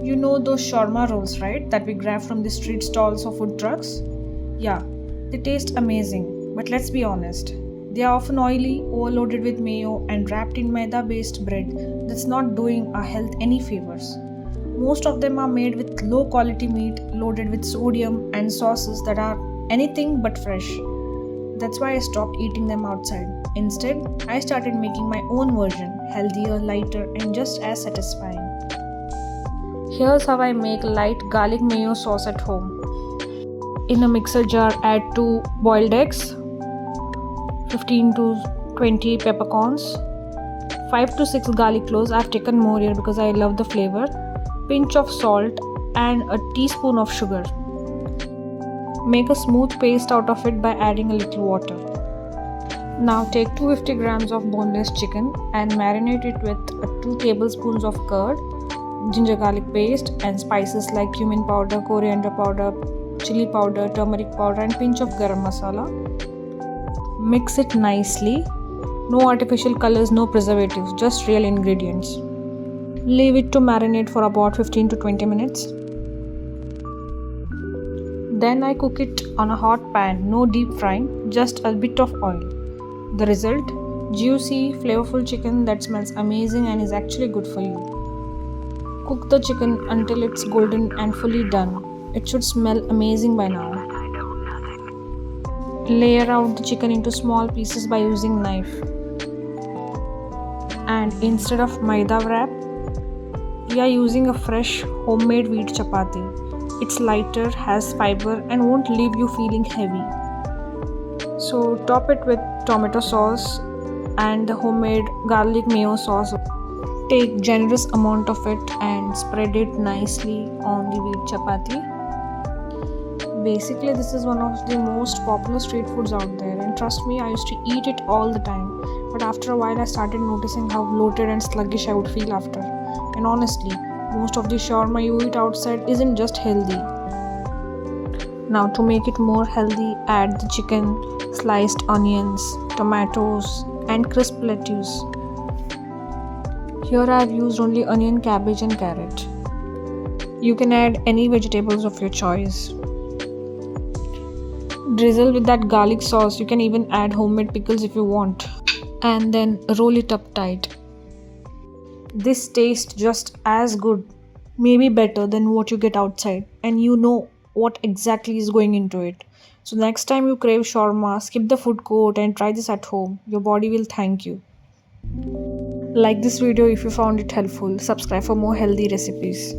You know those shawarma rolls, right? That we grab from the street stalls or food trucks? Yeah, they taste amazing, but let's be honest. They are often oily, overloaded with mayo, and wrapped in maida based bread that's not doing our health any favors. Most of them are made with low quality meat loaded with sodium and sauces that are anything but fresh. That's why I stopped eating them outside. Instead, I started making my own version, healthier, lighter, and just as satisfying. Here's how I make light garlic mayo sauce at home. In a mixer jar, add 2 boiled eggs, 15 to 20 peppercorns, 5 to 6 garlic cloves. I've taken more here because I love the flavor, pinch of salt, and a teaspoon of sugar. Make a smooth paste out of it by adding a little water. Now take 250 grams of boneless chicken and marinate it with 2 tablespoons of curd, ginger garlic paste, and spices like cumin powder, coriander powder, chili powder, turmeric powder, and pinch of garam masala. Mix it nicely. No artificial colors, no preservatives, just real ingredients. Leave it to marinate for about 15 to 20 minutes. Then I cook it on a hot pan, no deep frying, just a bit of oil. The result? Juicy, flavorful chicken that smells amazing and is actually good for you. Cook the chicken until it's golden and fully done. It should smell amazing by now. Layer out the chicken into small pieces by using knife. And instead of maida wrap, we are using a fresh homemade wheat chapati. It's lighter, has fiber, and won't leave you feeling heavy. So top it with tomato sauce and the homemade garlic mayo sauce. Take generous amount of it and spread it nicely on the wheat chapati. Basically, this is one of the most popular street foods out there, and trust me, I used to eat it all the time. But after a while, I started noticing how bloated and sluggish I would feel after. And honestly, most of the shawarma you eat outside isn't just healthy. Now, to make it more healthy, add the chicken, sliced onions, tomatoes, and crisp lettuce. Here I have used only onion, cabbage, and carrot. You can add any vegetables of your choice. Drizzle with that garlic sauce. You can even add homemade pickles if you want. And then roll it up tight. This tastes just as good, maybe better than what you get outside, and you know what exactly is going into it. So next time you crave shawarma, skip the food court and try this at home. Your body will thank you. Like this video if you found it helpful. Subscribe for more healthy recipes.